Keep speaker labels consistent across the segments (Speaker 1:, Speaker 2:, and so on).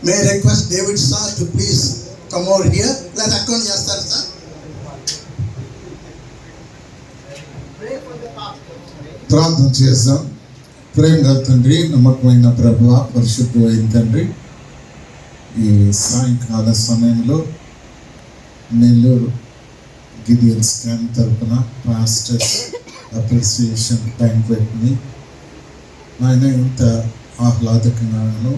Speaker 1: May request David sir to please come over here. లేదా account చేస్తారు sir.
Speaker 2: ప్రార్థన చేద్దాం. ప్రేమ తండ్రి, నమ్మకమైన ప్రభువ, పరిశుద్ధమైన తండ్రి, ఈ సాయంకాల సమయంలో నెల్లూరు గిడియన్స్ క్యాంప్ తరఫున పాస్టర్స్ అప్రిసియేషన్ బ్యాంక్వెట్ని ఆయన ఇంత ఆహ్లాదకంగాను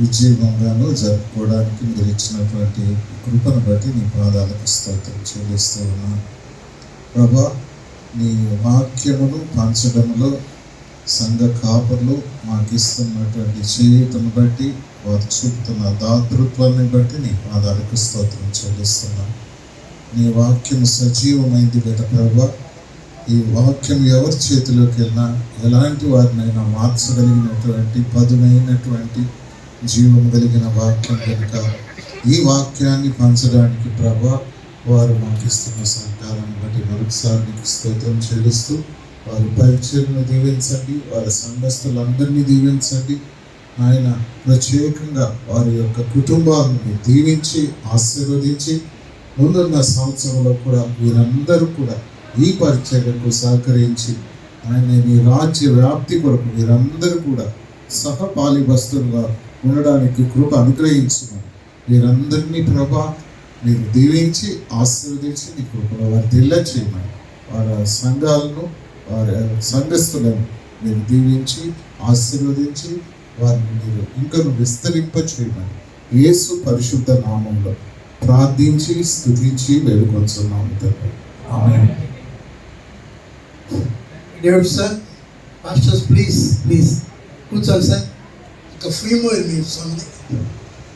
Speaker 2: ఉజ్జీవంగాను జరుపుకోవడానికి మీరు ఇచ్చినటువంటి కృపను బట్టి నీ పాదాలకు స్తోత్రం చెల్లిస్తూ ఉన్నాను. ప్రభా, నీ వాక్యమును పంచడంలో సంఘ కాపర్లు మాకు ఇస్తున్నటువంటి చేయుతను బట్టి, వారు చూపుతున్న దాతృత్వాన్ని బట్టి నీ పాదాలకు స్తోత్రం చెల్లిస్తున్నాను. నీ వాక్యం సజీవమైంది కదా ప్రభా. ఈ వాక్యం ఎవరి చేతిలోకి వెళ్ళినా ఎలాంటి వారినైనా మార్చగలిగినటువంటి పదునైనటువంటి జీవం కలిగిన వాక్యం కనుక ఈ వాక్యాన్ని పంచడానికి ప్రభా వారు మాకు ఇస్తున్న సహకారాన్ని బట్టి మరొకసారి నీకు స్తోత్రం చెల్లిస్తూ వారి పరిచయను దీవించండి, వారి సంఘస్థులందరినీ దీవించండి. ఆయన ప్రత్యేకంగా వారి యొక్క కుటుంబాలను దీవించి ఆశీర్వదించి ముందున్న సంవత్సరంలో కూడా వీరందరూ కూడా ఈ పరిచర్యకు సహకరించి ఆయన నీ రాజ్య వ్యాప్తి కొరకు వీరందరూ కూడా సహపాలిభస్తులుగా ఉండడానికి కృప అనుగ్రహించున్నాను. వీరందరినీ ప్రభా మీరు దీవించి ఆశీర్వదించి నీ కృపలో వారి తెల్ల చేయమని, వారి సంఘాలను వారి సంఘస్థులను మీరు దీవించి ఆశీర్వదించి వారిని మీరు ఇంకను విస్తరింప చేయమని యేసు పరిశుద్ధ నామంలో ప్రార్థించి స్తుతించి వేడుకొంచున్నాము తండ్రి. ఆమేన్.
Speaker 1: డేవిడ్ సార్, పాస్టర్స్ ప్లీజ్ కూర్చోండి సార్. ఒక ఫ్రీ మూవీ మీరు సొంత